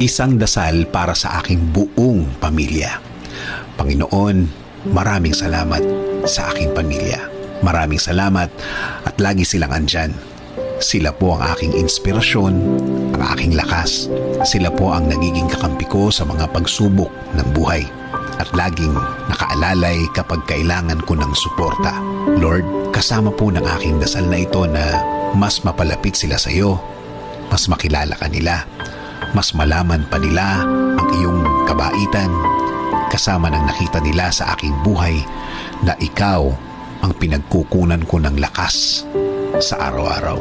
Isang dasal para sa aking buong pamilya. Panginoon, maraming salamat sa aking pamilya. Maraming salamat at lagi silang andyan. Sila po ang aking inspirasyon, ang aking lakas. Sila po ang nagiging kakampi ko sa mga pagsubok ng buhay. At laging nakaalalay kapag kailangan ko ng suporta. Lord, kasama po ng aking dasal na ito na mas mapalapit sila sa iyo, mas makilala ka nila, mas malaman pa nila ang iyong kabaitan, kasama ng nakita nila sa aking buhay na ikaw ang pinagkukunan ko ng lakas sa araw-araw.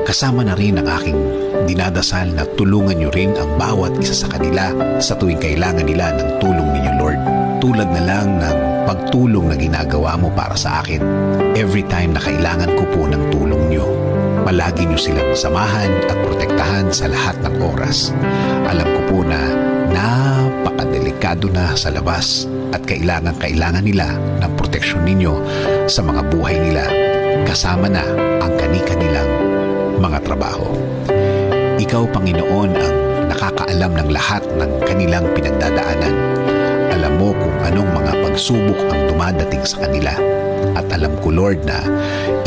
Kasama na rin ang aking dinadasal na tulungan niyo rin ang bawat isa sa kanila sa tuwing kailangan nila ng tulong ninyo, Lord. Tulad na lang ng pagtulong na ginagawa mo para sa akin. Every time na kailangan ko po ng tulong niyo, palagi niyo silang samahan at protektahan sa lahat ng oras. Alam ko po na napakadelikado na sa labas at kailangan nila ng proteksyon ninyo sa mga buhay nila, kasama na ang kani-kanilang mga trabaho. Ikaw, Panginoon, ang nakakaalam ng lahat ng kanilang pinagdadaanan. Alam mo kung anong mga pagsubok ang dumadating sa kanila. At alam ko, Lord, na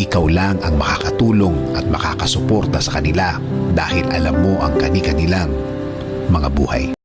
ikaw lang ang makakatulong at makakasuporta sa kanila dahil alam mo ang kani-kanilang mga buhay.